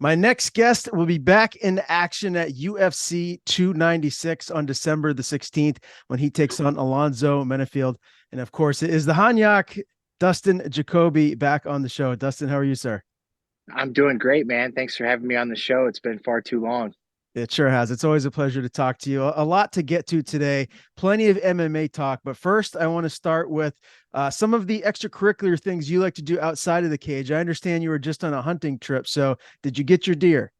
My next guest will be back in action at UFC 296 on December the 16th when he takes on Alonzo Menifield. And of course, it is the Hanyak, Dustin Jacoby, back on the show. Dustin, how are you, sir? I'm doing great, man. Thanks for having me on the show. It's been far too long. It sure has. It's always a pleasure to talk to you. A lot to get to today, plenty of MMA talk. But first, I want to start with some of the extracurricular things you like to do outside of the cage. I understand you were just on a hunting trip. So, did you get your deer?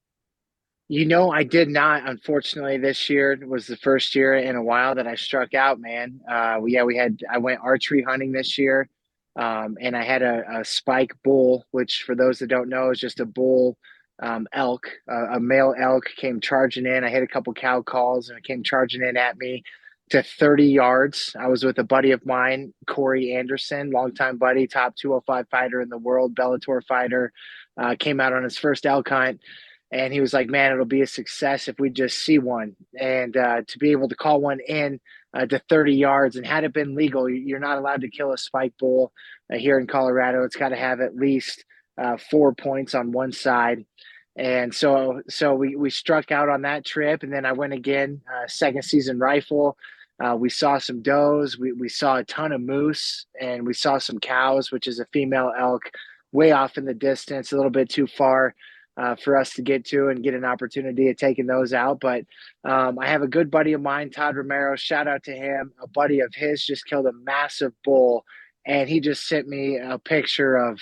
I did not. Unfortunately, this year was the first year in a while that I struck out, man. I went archery hunting this year, and I had a spike bull, which for those that don't know is just a bull elk. A male elk came charging in. I hit a couple cow calls and it came charging in at me to 30 yards. I was with a buddy of mine, Corey Anderson, longtime buddy, top 205 fighter in the world, Bellator fighter. Came out on his first elk hunt. And he was like, man, it'll be a success if we just see one. And to be able to call one in to 30 yards, and had it been legal, you're not allowed to kill a spike bull here in Colorado. It's got to have at least 4 points on one side. And so we struck out on that trip. And then I went again, second season rifle. We saw some does. We saw a ton of moose, and we saw some cows, which is a female elk way off in the distance, a little bit too far for us to get to and get an opportunity of taking those out. But I have a good buddy of mine, Todd Romero. Shout out to him. A buddy of his just killed a massive bull, and he just sent me a picture of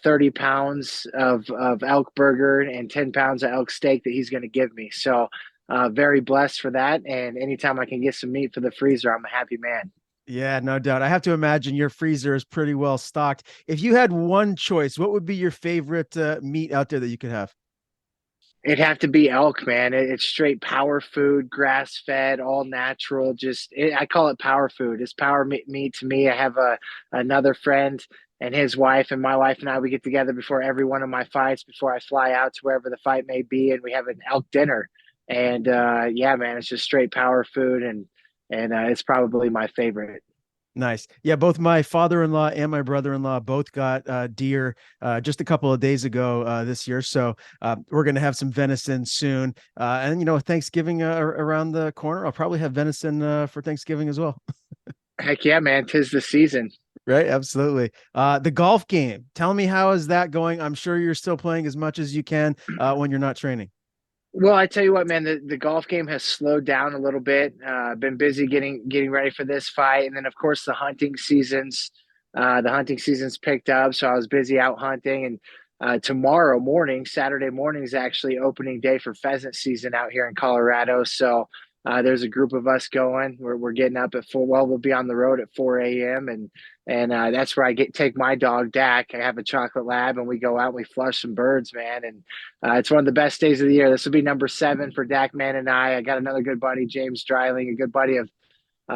30 pounds of elk burger and 10 pounds of elk steak that he's going to give me. So very blessed for that. And anytime I can get some meat for the freezer, I'm a happy man. Yeah, no doubt. I have to imagine your freezer is pretty well stocked. If you had one choice, what would be your favorite meat out there that you could have? It'd have to be elk, man. It's straight power food, grass fed, all natural. I call it power food. It's power meat to me. I have another friend and his wife, and my wife and I, we get together before every one of my fights, before I fly out to wherever the fight may be, and we have an elk dinner. And yeah, man, it's just straight power food, and it's probably my favorite. Nice. Yeah, both my father-in-law and my brother-in-law both got deer just a couple of days ago this year. So we're going to have some venison soon. And, Thanksgiving around the corner. I'll probably have venison for Thanksgiving as well. Heck yeah, man, 'tis the season. Right. Absolutely. The golf game. Tell me, how is that going? I'm sure you're still playing as much as you can when you're not training. Well, I tell you what, man, the golf game has slowed down a little bit. Been busy getting ready for this fight, and then of course the hunting season's picked up. So I was busy out hunting, and tomorrow morning, Saturday morning, is actually opening day for pheasant season out here in Colorado. So there's a group of us going. We're getting up at 4. Well, we'll be on the road at 4 a.m. and that's where I take my dog Dak. I have a chocolate lab, and we go out and we flush some birds, man. And it's one of the best days of the year. This will be number 7 for Dak Man and I. I got another good buddy, James Dryling, a good buddy of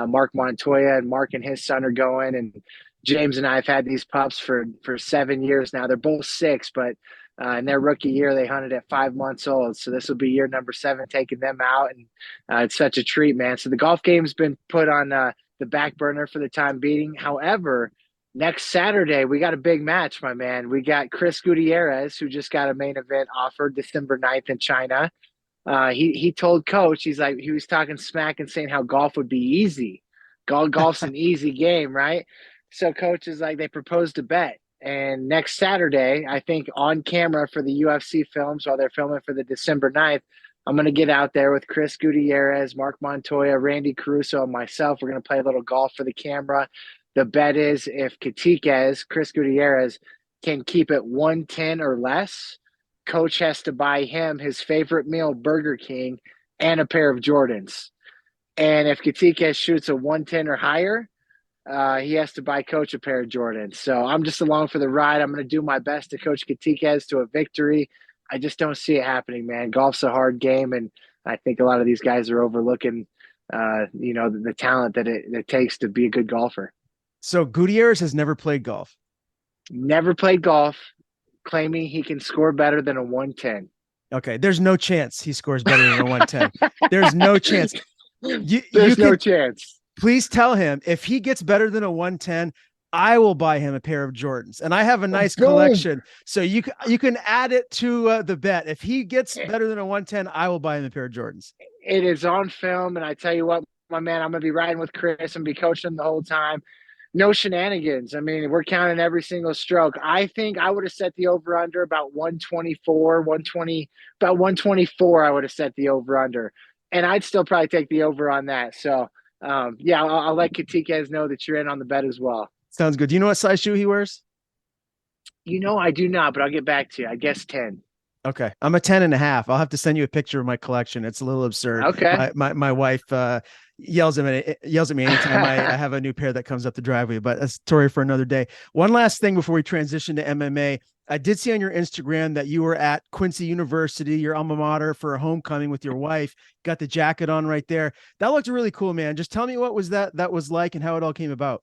Mark Montoya, and Mark and his son are going. And James and I have had these pups for 7 years now. They're both 6, but in their rookie year, they hunted at 5 months old. So this will be year number 7, taking them out, and it's such a treat, man. So the golf game's been put on the back burner for the time being. However, next Saturday we got a big match, my man. We got Chris Gutierrez, who just got a main event offer December 9th in China. He told coach, he's like, he was talking smack and saying how golf would be easy. Golf's an easy game, right? So coach is like, they proposed a bet. And next Saturday, I think on camera for the UFC films while they're filming for the December 9th, I'm going to get out there with Chris Gutierrez, Mark Montoya, Randy Caruso, and myself. We're going to play a little golf for the camera. The bet is if Chris Gutierrez, can keep it 110 or less, coach has to buy him his favorite meal, Burger King, and a pair of Jordans. And if Katika shoots a 110 or higher, he has to buy coach a pair of Jordans. So I'm just along for the ride. I'm going to do my best to coach Katikaz to a victory. I just don't see it happening, man. Golf's a hard game, and I think a lot of these guys are overlooking, the talent that it takes to be a good golfer. So Gutierrez has never played golf. Never played golf, claiming he can score better than a 110. Okay. There's no chance he scores better than a 110. There's no chance. You There's no can chance. please tell him if he gets better than a 110, I will buy him a pair of Jordans, and I have a nice Boom. collection. So you can add it to the bet. If he gets better than a 110, I will buy him a pair of Jordans. It is on film, and I tell you what, my man, I'm gonna be riding with Chris and be coaching him the whole time. No shenanigans. I mean, we're counting every single stroke. I think I would have set the over under about 124, 120, about 124. I would have set the over under, and I'd still probably take the over on that. So, yeah, I'll let Katikez know that you're in on the bet as well. Sounds good. Do you know what size shoe he wears? I do not, but I'll get back to you. I guess 10. Okay. I'm a 10 and a half. I'll have to send you a picture of my collection. It's a little absurd. Okay. My wife yells at me anytime I have a new pair that comes up the driveway, but that's a story for another day. One last thing before we transition to MMA. I did see on your Instagram that you were at Quincy University, your alma mater, for a homecoming with your wife. Got the jacket on right there. That looked really cool, man. Just tell me what was that was like and how it all came about.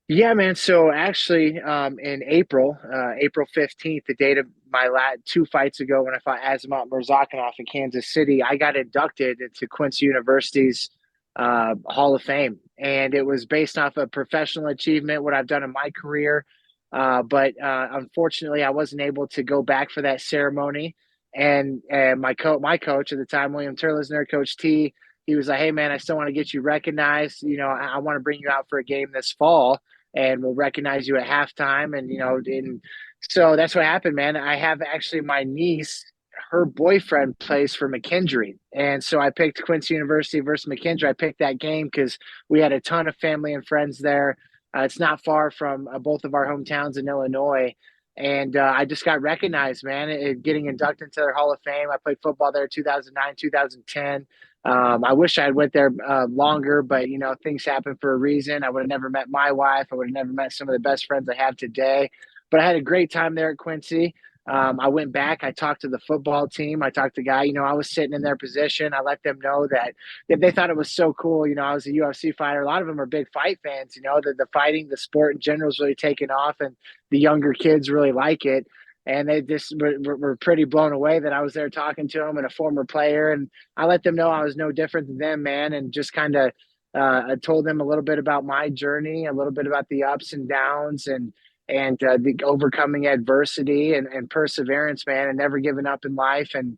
Yeah, man. So actually, in April, April 15th, the date of my two fights ago when I fought Azamat Murzakanov in Kansas City, I got inducted into Quincy University's Hall of Fame. And it was based off of professional achievement, what I've done in my career. But unfortunately, I wasn't able to go back for that ceremony. And my coach at the time, William Turlesner, Coach T, he was like, "Hey, man, I still want to get you recognized. I want to bring you out for a game this fall, and we'll recognize you at halftime." And so that's what happened, man. I have actually my niece, her boyfriend plays for McKendree. And so I picked Quincy University versus McKendree. I picked that game because we had a ton of family and friends there. It's not far from both of our hometowns in Illinois. And I just got recognized, man, getting inducted into their Hall of Fame. I played football there 2009, 2010. I wish I had went there longer, but things happen for a reason. I would have never met my wife. I would have never met some of the best friends I have today. But I had a great time there at Quincy. I went back. I talked to the football team. I talked to guy. I was sitting in their position. I let them know that they thought it was so cool. I was a UFC fighter. A lot of them are big fight fans. The fighting, the sport in general is really taking off, and the younger kids really like it. And they just were pretty blown away that I was there talking to them and a former player. And I let them know I was no different than them, man, and just kind of I told them a little bit about my journey, a little bit about the ups and downs, and the overcoming adversity and perseverance, man, and never giving up in life and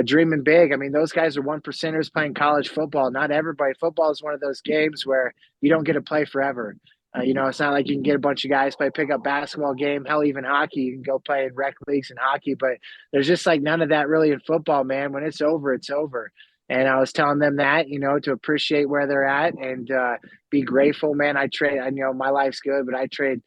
dreaming big. I mean, those guys are one percenters playing college football. Not everybody. Football is one of those games where you don't get to play forever. It's not like you can get a bunch of guys play pickup basketball game. Hell, even hockey, you can go play in rec leagues and hockey. But there's just like none of that really in football, man. When it's over, it's over. And I was telling them that, to appreciate where they're at and be grateful, man. My life's good, but I trade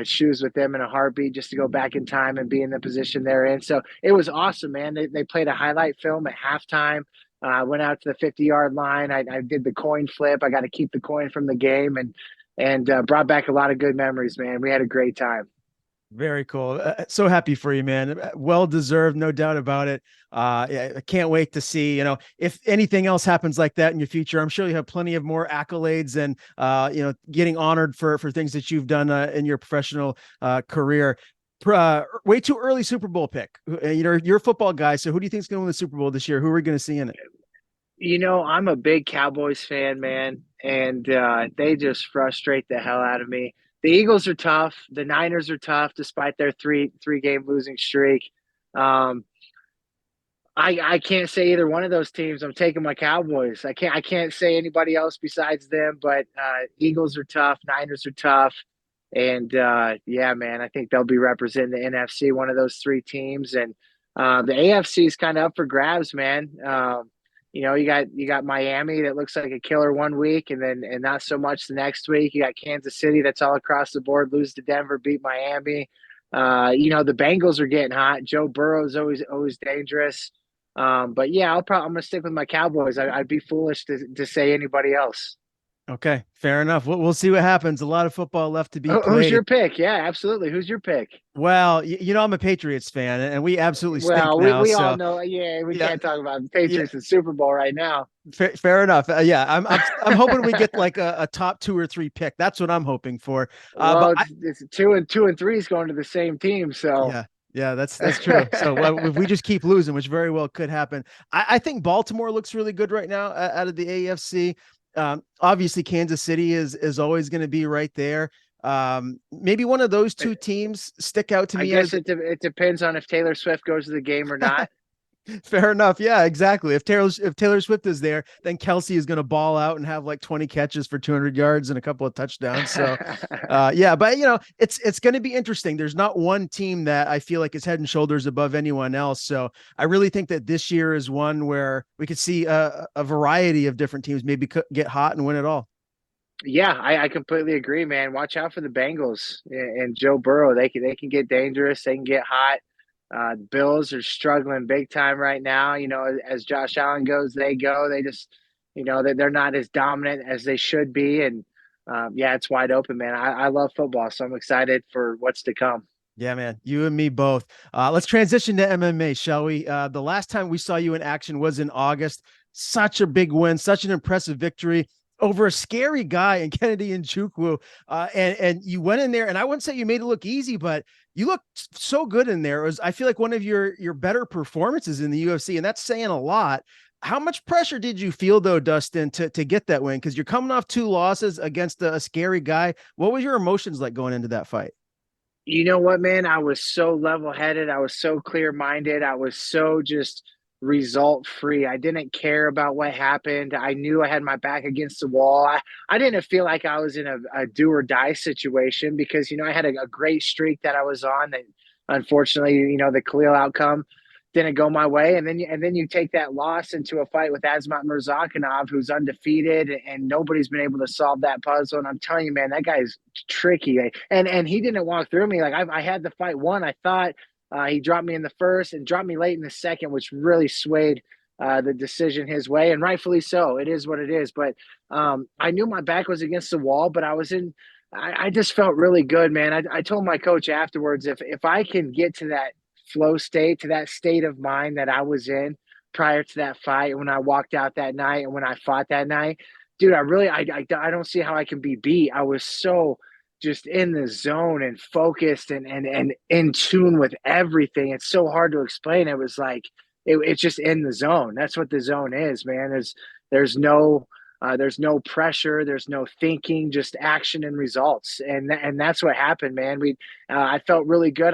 shoes with them in a heartbeat just to go back in time and be in the position they're in. So it was awesome, man. They played a highlight film at halftime. I went out to the 50-yard line. I did the coin flip. I got to keep the coin from the game and brought back a lot of good memories, man. We had a great time. Very cool. So happy for you, man. Well deserved, no doubt about it. Yeah, I can't wait to see, if anything else happens like that in your future. I'm sure you have plenty of more accolades and, getting honored for things that you've done in your professional career. Way too early Super Bowl pick. You're a football guy, so who do you think is going to win the Super Bowl this year? Who are we going to see in it? I'm a big Cowboys fan, man, and they just frustrate the hell out of me. The Eagles are tough. The Niners are tough, despite their three game losing streak. Um, I can't say either one of those teams. I'm taking my Cowboys. I can't say anybody else besides them. But Eagles are tough. Niners are tough. And yeah, man, I think they'll be representing the NFC. One of those three teams, and the AFC is kind of up for grabs, man. You got Miami that looks like a killer one week, and not so much the next week. You got Kansas City that's all across the board, lose to Denver, beat Miami. The Bengals are getting hot. Joe Burrow is always dangerous. But yeah, I'm gonna stick with my Cowboys. I'd be foolish to say anybody else. Okay, fair enough. We'll see what happens. A lot of football left to be Who's played. your pick? Yeah, absolutely. Who's your pick? Well, I'm a Patriots fan, and we absolutely stink Well, we, now. we all So know. Yeah, we yeah, can't talk about the yeah, Patriots and Super Bowl right now. fair enough. Yeah, I'm hoping we get like a top 2 or 3 pick. That's what I'm hoping for. But Well, it's two and three is going to the same team. So yeah, that's true. So if we just keep losing, which very well could happen, I think Baltimore looks really good right now out of the AFC. Obviously, Kansas City is always going to be right there. Maybe one of those two teams stick out to I me guess as it depends on if Taylor Swift goes to the game or not. fair enough. Yeah, exactly. If Taylor Swift is there, then Kelsey is going to ball out and have like 20 catches for 200 yards and a couple of touchdowns. So, yeah, but it's going to be interesting. There's not one team that I feel like is head and shoulders above anyone else. So I really think that this year is one where we could see a variety of different teams maybe get hot and win it all. Yeah, I completely agree, man. Watch out for the Bengals and Joe Burrow. They can get dangerous. They can get hot. Bills are struggling big time right now. As Josh Allen goes, they go. They just, they're not as dominant as they should be. And yeah, it's wide open, man. I love football, so I'm excited for what's to come. Yeah, man, you and me both. Let's transition to MMA, shall we? The last time we saw you in action was in August. Such a big win, such an impressive victory over a scary guy in Kennedy Nchukwu. And you went in there, and I wouldn't say you made it look easy, but you looked so good in there. It was, I feel like, one of your better performances in the UFC, and that's saying a lot. How much pressure did you feel though, Dustin, to get that win? Because you're coming off two losses against a scary guy. What was your emotions like going into that fight? You know what, man? I was so level headed. I was so clear minded. I was so just result free. I didn't care about what happened. I knew I had my back against the wall. I didn't feel like I was in a do or die situation because, I had a great streak that I was on that unfortunately, the Khalil outcome didn't go my way. And then you take that loss into a fight with Azmat Mirzakhanov, who's undefeated, and nobody's been able to solve that puzzle. And I'm telling you, man, that guy's tricky. And he didn't walk through me. Like I had the fight won. I thought he dropped me in the first and dropped me late in the second, which really swayed the decision his way, and rightfully so. It is what it is. But I knew my back was against the wall, but I just felt really good, man. I told my coach afterwards, if I can get to that flow state, to that state of mind that I was in prior to that fight, when I walked out that night and when I fought that night, dude, I don't see how I can be beat. I was so just in the zone and focused and in tune with everything. It's so hard to explain. It was like it's just in the zone. That's what the zone is, man. There's no there's no pressure. There's no thinking, just action and results. And that's what happened, man. I felt really good.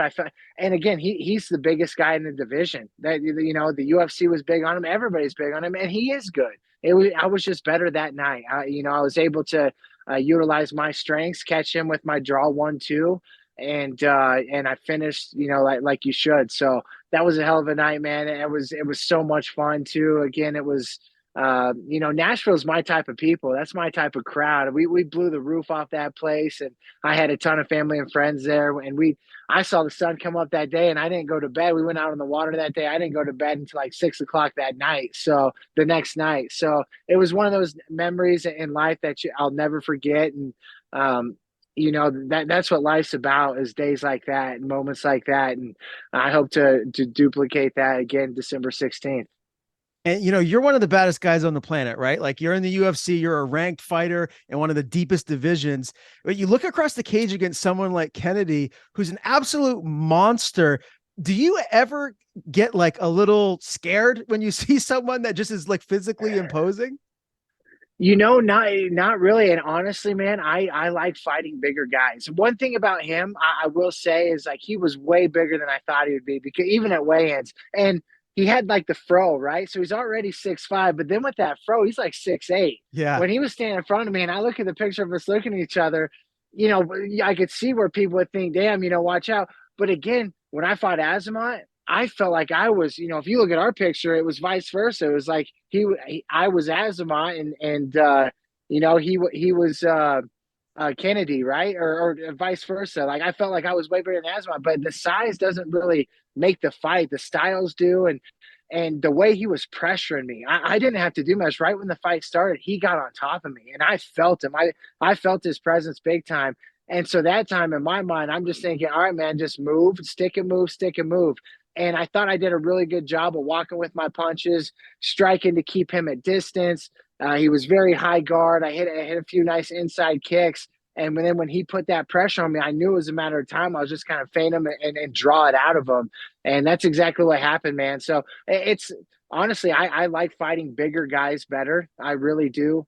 And again, he's the biggest guy in the division. The UFC was big on him. Everybody's big on him, and he is good. I was just better that night. I was able to utilize my strengths, catch him with my draw 1-2, and I finished, like you should. So that was a hell of a night, man. It was so much fun too. Again, it was Nashville's my type of people. That's my type of crowd. We blew the roof off that place, and I had a ton of family and friends there. And I saw the sun come up that day, and I didn't go to bed. We went out on the water that day. I didn't go to bed until like 6 o'clock that night. So the next night, so it was one of those memories in life that I'll never forget. And that's what life's about, is days like that and moments like that. And I hope to duplicate that again December 16th. And you're one of the baddest guys on the planet, right? Like, you're in the UFC, you're a ranked fighter in one of the deepest divisions. But you look across the cage against someone like Kennedy, who's an absolute monster. Do you ever get like a little scared when you see someone that just is like physically imposing? Not really. And honestly, man, I like fighting bigger guys. One thing about him, I will say, is like he was way bigger than I thought he would be, because even at weigh-ins, and he had like the fro, right? So he's already 6'5", but then with that fro, he's like 6'8". Yeah. When he was standing in front of me, and I look at the picture of us looking at each other, I could see where people would think, damn, watch out. But again, when I fought Azamat, I felt like I was, if you look at our picture, it was vice versa. It was like I was Azamat, and he was Kennedy, right? Or vice versa. Like I felt like I was way better than Azamat, but the size doesn't really make the fight. The styles do, and the way he was pressuring me, I didn't have to do much. Right when the fight started, he got on top of me, and I felt him. I felt his presence big time. And so that time in my mind, I'm just thinking, all right, man, just move, stick and move, stick and move. And I thought I did a really good job of walking with my punches, striking to keep him at distance. He was very high guard. I hit a few nice inside kicks. And then when he put that pressure on me, I knew it was a matter of time. I was just kind of feign him and draw it out of him. And that's exactly what happened, man. So it's honestly, I like fighting bigger guys better. I really do.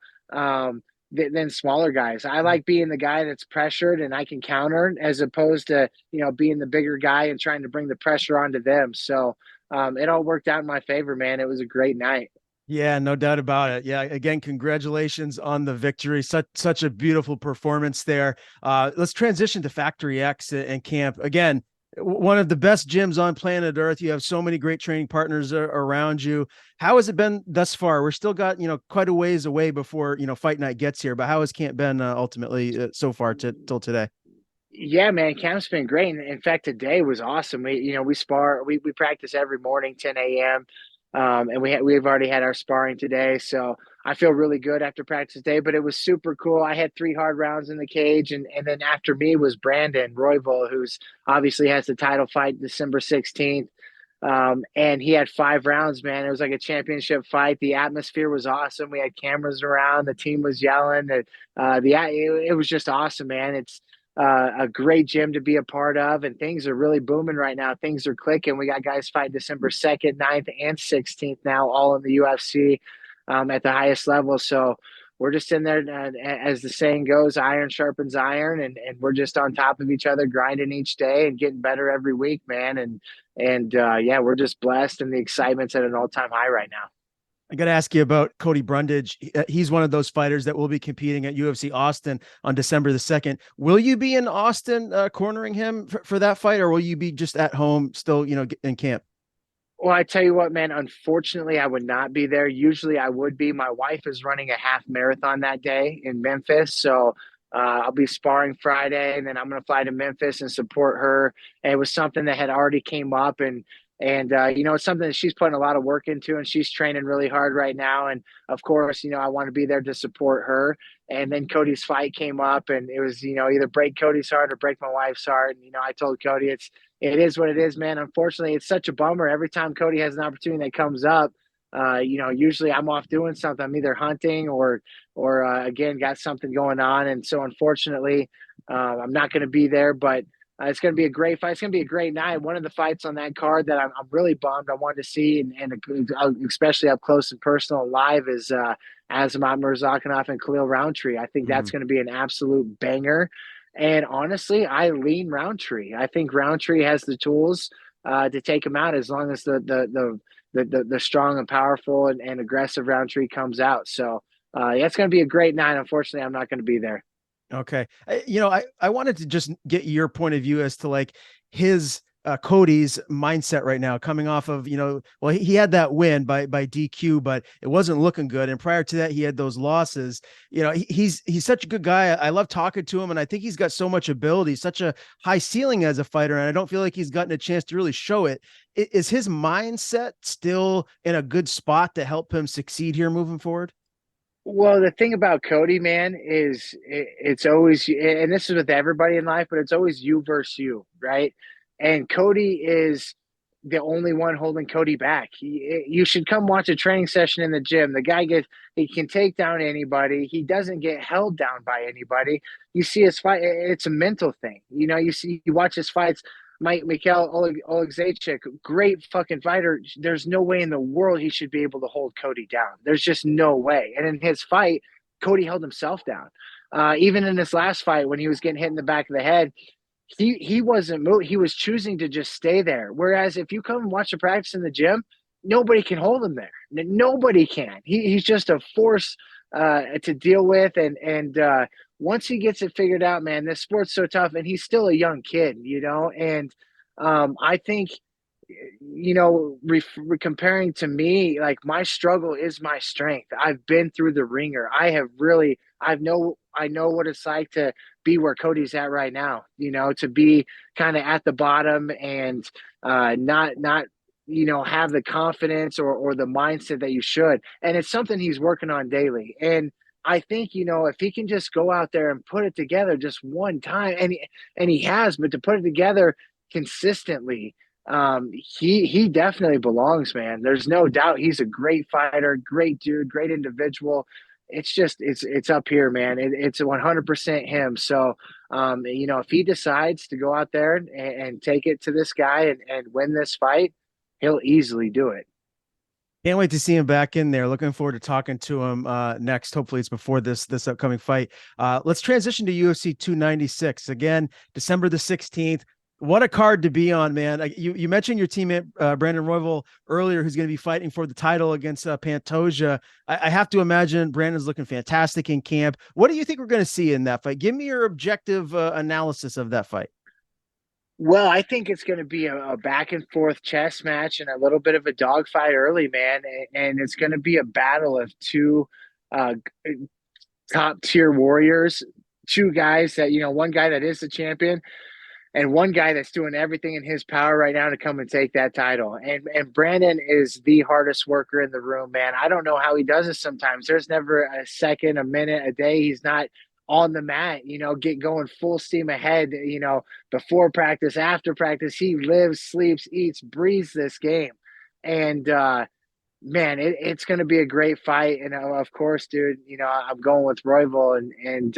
than smaller guys. I like being the guy that's pressured and I can counter, as opposed to, being the bigger guy and trying to bring the pressure onto them. So it all worked out in my favor, man. It was a great night. Yeah, no doubt about it. Yeah, again, congratulations on the victory. Such a beautiful performance there. Let's transition to Factory X and camp. Again, one of the best gyms on planet Earth. You have so many great training partners around you. How has it been thus far? We're still got, quite a ways away before, fight night gets here, but how has camp been ultimately so far till today? Yeah, man, camp's been great. And in fact, today was awesome. We spar, we practice every morning, 10 a.m. And we've already had our sparring today. So I feel really good after practice today, but it was super cool. I had 3 hard rounds in the cage. And then after me was Brandon Royval, who's obviously has the title fight December 16th. And he had 5 rounds, man. It was like a championship fight. The atmosphere was awesome. We had cameras around. The team was yelling. It was just awesome, man. It's a great gym to be a part of, and things are really booming right now. Things are clicking. We got guys fighting December 2nd, 9th, and 16th now, all in the UFC at the highest level. So we're just in there, as the saying goes, iron sharpens iron, and we're just on top of each other, grinding each day and getting better every week, man. And yeah, we're just blessed, and the excitement's at an all-time high right now. I got to ask you about Cody Brundage. He's one of those fighters that will be competing at UFC Austin on December the 2nd. Will you be in Austin cornering him for that fight, or will you be just at home still, in camp? Well, I tell you what, man, unfortunately, I would not be there. Usually I would be. My wife is running a half marathon that day in Memphis. So I'll be sparring Friday, and then I'm going to fly to Memphis and support her. And it was something that had already came up, and it's something that she's putting a lot of work into, and she's training really hard right now. And of course, I want to be there to support her. And then Cody's fight came up, and it was, either break Cody's heart or break my wife's heart. And I told Cody it is what it is, man. Unfortunately, it's such a bummer. Every time Cody has an opportunity that comes up, usually I'm off doing something. I'm either hunting or again got something going on, and so unfortunately, I'm not going to be there. But it's going to be a great fight. It's going to be a great night. One of the fights on that card that I'm really bummed I wanted to see, and especially up close and personal and live, is Azamat Murzakanov and Khalil Roundtree. I think Mm-hmm. that's going to be an absolute banger. And honestly, I lean Roundtree. I think Roundtree has the tools to take him out, as long as the strong and powerful and aggressive Roundtree comes out. So yeah, it's going to be a great night. Unfortunately, I'm not going to be there. Okay. I wanted to just get your point of view as to like his Cody's mindset right now, coming off of, well, he had that win by DQ, but it wasn't looking good. And prior to that, he had those losses. He's such a good guy. I love talking to him, and I think he's got so much ability, such a high ceiling as a fighter, and I don't feel like he's gotten a chance to really show it. Is his mindset still in a good spot to help him succeed here moving forward? Well, the thing about Cody, man, is it's always, and this is with everybody in life, but it's always you versus you, right? And Cody is the only one holding Cody back. You should come watch a training session in the gym. The guy he can take down anybody. He doesn't get held down by anybody. You see his fight, it's a mental thing. You watch his fights. Mikhail Olegzaychik, great fucking fighter. There's no way in the world he should be able to hold Cody down. There's just no way. And in his fight, Cody held himself down. Even in this last fight, when he was getting hit in the back of the head, he wasn't moved. He was choosing to just stay there. Whereas if you come and watch the practice in the gym, nobody can hold him there. Nobody can. He's just a force to deal with, and once he gets it figured out, man, this sport's so tough, and he's still a young kid, and I think comparing to me, like my struggle is my strength. I've been through the ringer. I know what it's like to be where Cody's at right now, to be kind of at the bottom and not have the confidence or the mindset that you should. And it's something he's working on daily. And I think, if he can just go out there and put it together just one time, and he has, but to put it together consistently, he definitely belongs, man. There's no doubt he's a great fighter, great dude, great individual. It's just it's up here, man. It's 100% him. So if he decides to go out there and take it to this guy and win this fight, he'll easily do it. Can't wait to see him back in there. Looking forward to talking to him next. Hopefully, it's before this upcoming fight. Let's transition to UFC 296 again, December the 16th. What a card to be on, man! You mentioned your teammate Brandon Royval earlier, who's going to be fighting for the title against Pantoja. I have to imagine Brandon's looking fantastic in camp. What do you think we're going to see in that fight? Give me your objective analysis of that fight. Well, I think it's going to be a back and forth chess match and a little bit of a dogfight early, man. And it's going to be a battle of two uh, top tier warriors, two guys that, one guy that is the champion and one guy that's doing everything in his power right now to come and take that title. And Brandon is the hardest worker in the room, man. I don't know how he does it sometimes. There's never a second, a minute, a day he's not on the mat, get going full steam ahead, before practice, after practice. He lives, sleeps, eats, breathes this game. And man, it's going to be a great fight. And of course, dude, I'm going with Royval and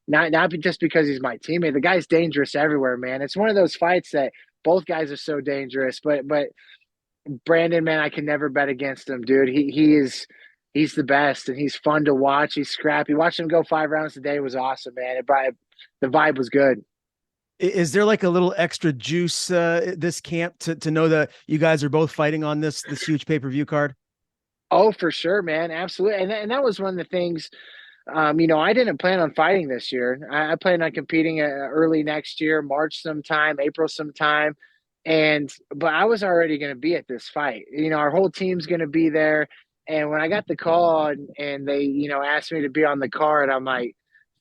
not just because he's my teammate. The guy's dangerous everywhere, man. It's one of those fights that both guys are so dangerous. But Brandon, man, I can never bet against him, dude. He's the best, and he's fun to watch. He's scrappy. Watching him go 5 rounds today was awesome, man. The vibe was good. Is there like a little extra juice this camp to know that you guys are both fighting on this huge pay-per-view card? Oh, for sure, man. Absolutely. And that was one of the things. I didn't plan on fighting this year. I planned on competing early next year, March sometime, April sometime. But I was already going to be at this fight. Our whole team's going to be there. And when I got the call and they, asked me to be on the card, I'm like,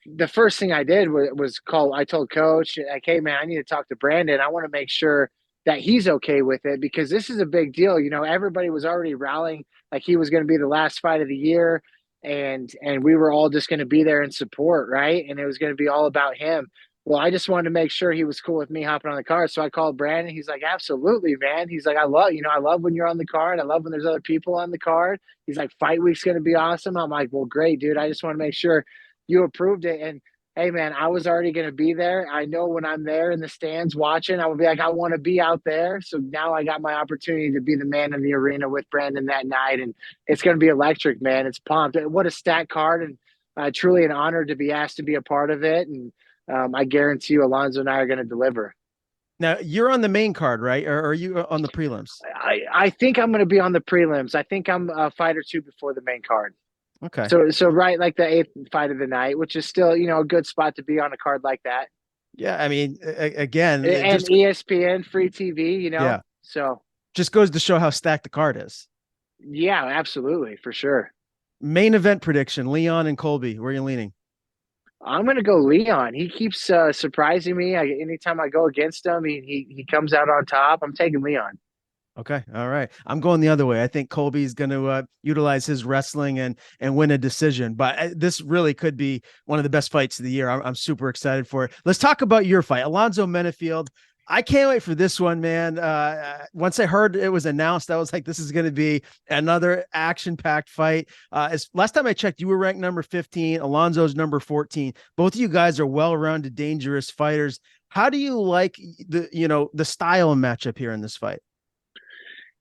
the first thing I did was call. I told coach, like, hey, man, I need to talk to Brandon. I want to make sure that he's okay with it because this is a big deal. Everybody was already rallying like he was going to be the last fight of the year and we were all just going to be there in support, right? And it was going to be all about him. Well, I just wanted to make sure he was cool with me hopping on the card. So I called Brandon. He's like, absolutely, man. He's like, I love when you're on the card. I love when there's other people on the card. He's like, fight week's going to be awesome. I'm like, well, great, dude. I just want to make sure you approved it. And hey, man, I was already going to be there. I know when I'm there in the stands watching, I will be like, I want to be out there. So now I got my opportunity to be the man in the arena with Brandon that night. And it's going to be electric, man. It's pumped. What a stat card. And truly an honor to be asked to be a part of it. And I guarantee you, Alonzo and I are going to deliver. Now you're on the main card, right? Or are you on the prelims? I think I'm going to be on the prelims. I think I'm a fight or two before the main card. Okay. So right, like the eighth fight of the night, which is still, a good spot to be on a card like that. Yeah, I mean, again, it And just ESPN, free TV, yeah, So just goes to show how stacked the card is. yeah, absolutely, for sure. Main event prediction: Leon and Colby. Where are you leaning? I'm gonna go Leon. He keeps surprising me. Anytime I go against him, he comes out on top. I'm taking Leon. Okay, all right. I'm going the other way. I think Colby's going to utilize his wrestling and win a decision. But this really could be one of the best fights of the year. I'm super excited for it. Let's talk about your fight, Alonzo Menifield. I can't wait for this one, man. Once I heard it was announced, I was like, this is going to be another action-packed fight. As last time I checked, you were ranked number 15. Alonzo's number 14. Both of you guys are well-rounded, dangerous fighters. How do you like the style and matchup here in this fight?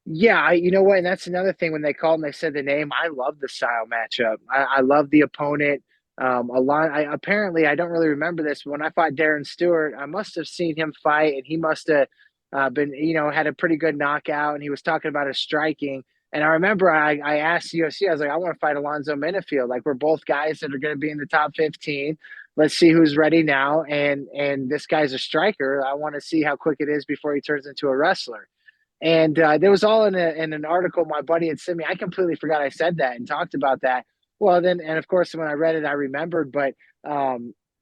Yeah, you know what? And that's another thing when they called and they said the name. I love the style matchup. I love the opponent. A lot. Apparently, I don't really remember this, but when I fought Darren Stewart, I must have seen him fight, and he must have been, had a pretty good knockout. And he was talking about his striking. And I remember I asked UFC, I was like, I want to fight Alonzo Menifield. Like we're both guys that are going to be in the top 15. Let's see who's ready now. And this guy's a striker. I want to see how quick it is before he turns into a wrestler. And there was all in an article my buddy had sent me. I completely forgot I said that and talked about that. Well, then, and of course, when I read it, I remembered. But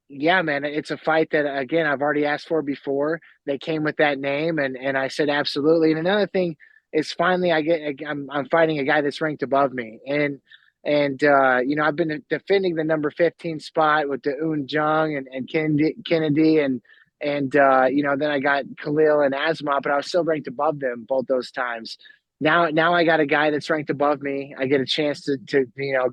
yeah, man, it's a fight that, again, I've already asked for before. They came with that name, and I said absolutely. And another thing is finally I'm fighting a guy that's ranked above me. And I've been defending the number 15 spot with the Un Jung and Kennedy and then I got Khalil and Asma, but I was still ranked above them both those times. Now I got a guy that's ranked above me. I get a chance to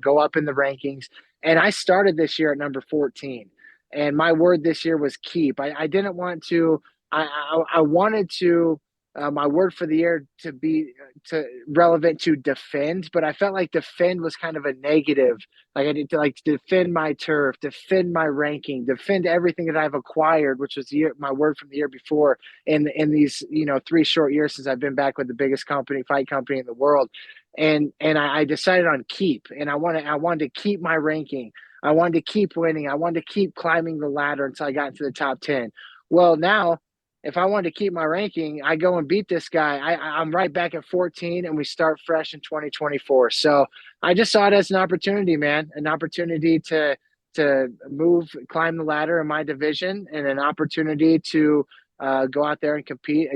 go up in the rankings. And I started this year at number 14. And my word this year was keep. I didn't want to. I wanted to my word for the year to be to relevant to defend, but I felt like defend was kind of a negative. Like I need to like defend my turf, defend my ranking, defend everything that I've acquired, which was my word from the year before. In these 3 short years since I've been back with the biggest fight company in the world, and I decided on keep, and I wanted to keep my ranking. I wanted to keep winning. I wanted to keep climbing the ladder until I got into the top 10. Well, now if I wanted to keep my ranking, I go and beat this guy. I'm right back at 14, and we start fresh in 2024. So I just saw it as an opportunity, man, an opportunity to climb the ladder in my division, and an opportunity to go out there and compete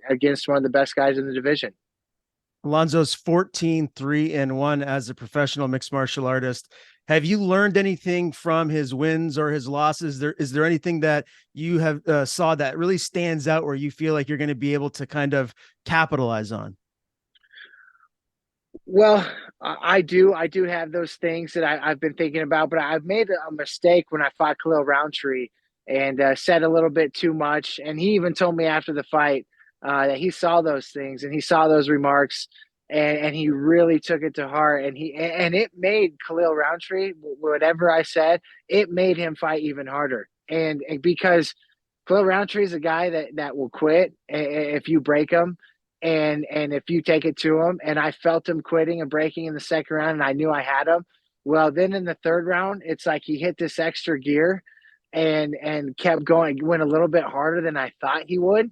against one of the best guys in the division. Alonzo's 14-3-1 as a professional mixed martial artist. Have you learned anything from his wins or his losses? Is there anything that you have saw that really stands out where you feel like you're going to be able to kind of capitalize on? Well, I do have those things that I've been thinking about, but I've made a mistake when I fought Khalil Roundtree and said a little bit too much. And he even told me after the fight that he saw those things and he saw those remarks, and he really took it to heart. And it made Khalil Roundtree, whatever I said, it made him fight even harder. And because Khalil Roundtree is a guy that will quit if you break him, and if you take it to him. And I felt him quitting and breaking in the second round, and I knew I had him. Well, then in the third round, it's like he hit this extra gear and kept going, went a little bit harder than I thought he would.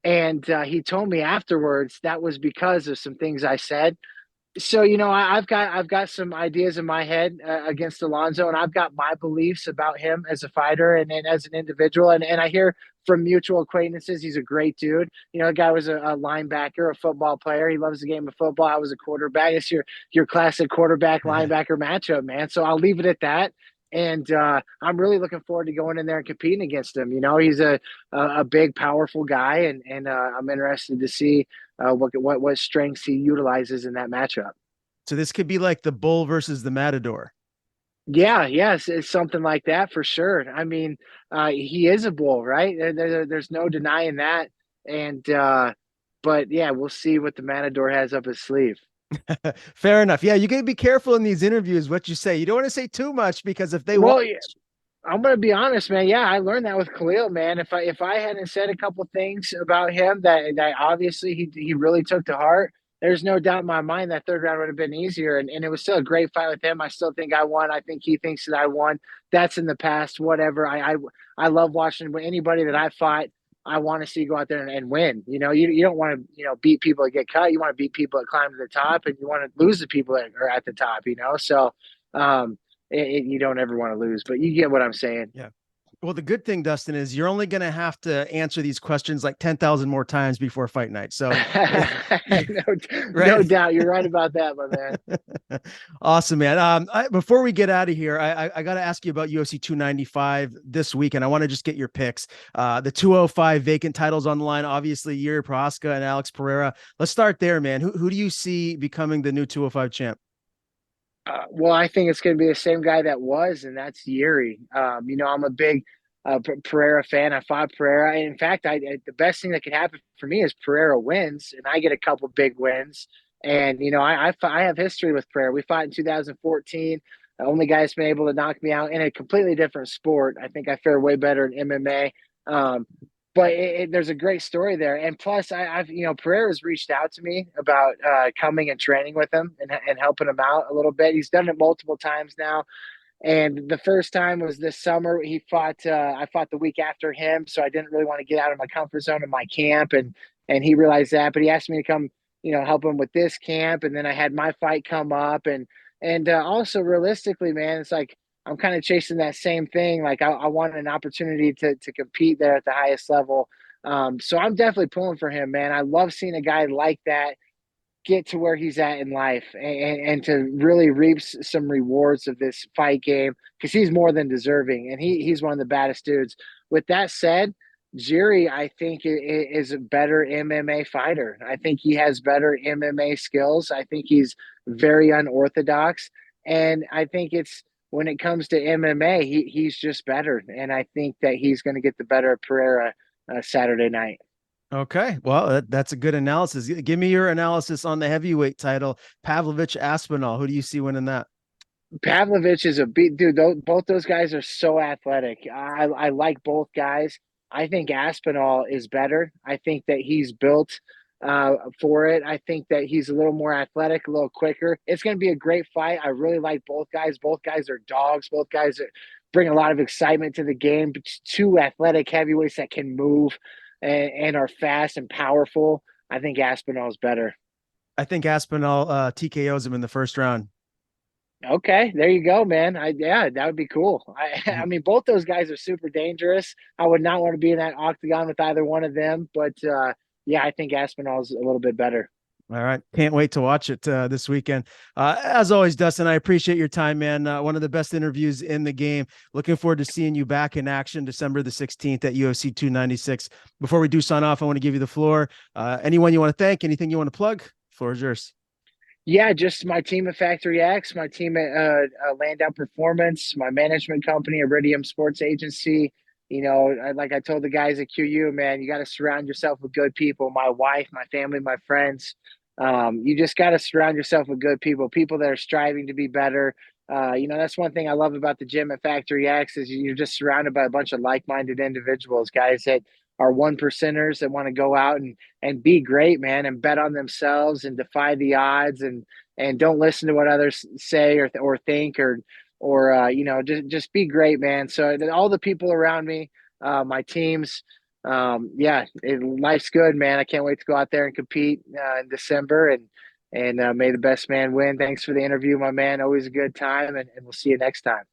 And he told me afterwards that was because of some things I said. So I've got some ideas in my head against Alonzo, and I've got my beliefs about him as a fighter and as an individual. And I hear from mutual acquaintances he's a great dude. The guy was a linebacker, a football player. He loves the game of football. I was a quarterback. It's your classic quarterback linebacker matchup, man. So I'll leave it at that. And I'm really looking forward to going in there and competing against him. He's a big, powerful guy, and I'm interested to see what strengths he utilizes in that matchup. So this could be like the bull versus the matador. Yeah, yes, it's something like that for sure. I mean, he is a bull, right? There's no denying that. And but yeah, we'll see what the matador has up his sleeve. Fair enough. Yeah, you got to be careful in these interviews what you say. You don't want to say too much because if they watch. Well, yeah, I'm gonna be honest, man. Yeah, I learned that with Khalil, man. If I hadn't said a couple things about him that obviously he really took to heart, there's no doubt in my mind that third round would have been easier. And it was still a great fight with him. I still think I won. I think he thinks that I won. That's in the past. Whatever. I love watching anybody that I fought. I want to see go out there and win. You don't want to beat people that get cut. You want to beat people that climb to the top, and you want to lose the people that are at the top. So. You don't ever want to lose, but you get what I'm saying. Yeah. Well, the good thing, Dustin, is you're only going to have to answer these questions like 10,000 more times before fight night. So, no, right. no doubt. You're right about that, my man. Awesome, man. Before we get out of here, I got to ask you about UFC 295 this week, and I want to just get your picks. The 205 vacant titles on the line, obviously, Yuri Prohaska and Alex Pereira. Let's start there, man. Who do you see becoming the new 205 champ? Well, I think it's going to be the same guy that was, and that's Yuri. I'm a big Pereira fan. I fought Pereira. In fact, the best thing that could happen for me is Pereira wins, and I get a couple big wins. And I have history with Pereira. We fought in 2014. The only guy that's been able to knock me out in a completely different sport. I think I fare way better in MMA. But there's a great story there, and plus, I've Pereira's reached out to me about coming and training with him and helping him out a little bit. He's done it multiple times now, and the first time was this summer. He fought. I fought the week after him, so I didn't really want to get out of my comfort zone in my camp, and he realized that. But he asked me to come, help him with this camp, and then I had my fight come up, and also realistically, man, it's like I'm kind of chasing that same thing. Like I want an opportunity to compete there at the highest level. So I'm definitely pulling for him, man. I love seeing a guy like that get to where he's at in life and to really reap some rewards of this fight game because he's more than deserving and he's one of the baddest dudes. With that said, Jiri, I think, is a better MMA fighter. I think he has better MMA skills. I think he's very unorthodox. And I think it's when it comes to MMA, he's just better. And I think that he's going to get the better of Pereira Saturday night. Okay, well, that's a good analysis. Give me your analysis on the heavyweight title, Pavlovich Aspinall. Who do you see winning that? Pavlovich is a beat dude. Both those guys are so athletic. I like both guys. I think Aspinall is better. I think that he's built for it. I think that he's a little more athletic, a little quicker. It's going to be a great fight. I really like both guys. Both guys are dogs. Both guys bring a lot of excitement to the game. Two athletic heavyweights that can move and are fast and powerful. I think Aspinall is better. I think Aspinall TKOs him in the first round. Okay, there you go, man. Yeah, that would be cool. I mean, both those guys are super dangerous. I would not want to be in that octagon with either one of them, but yeah, I think Aspinall's a little bit better. All right. Can't wait to watch it this weekend. As always, Dustin, I appreciate your time, man. One of the best interviews in the game. Looking forward to seeing you back in action December the 16th at UFC 296. Before we do sign off, I want to give you the floor. Anyone you want to thank, anything you want to plug? Floor is yours. Yeah, just my team at Factory X, my team at Landau Performance, my management company, Iridium Sports Agency. Like I told the guys at QU, man, you got to surround yourself with good people. My wife, my family, my friends. You just got to surround yourself with good people, people that are striving to be better. That's one thing I love about the gym at Factory X is you're just surrounded by a bunch of like-minded individuals, guys that are one percenters that want to go out and be great, man, and bet on themselves and defy the odds and don't listen to what others say or think or just be great, man. So all the people around me, my teams, yeah, life's good, man. I can't wait to go out there and compete in December and may the best man win. Thanks for the interview, my man. Always a good time, and we'll see you next time.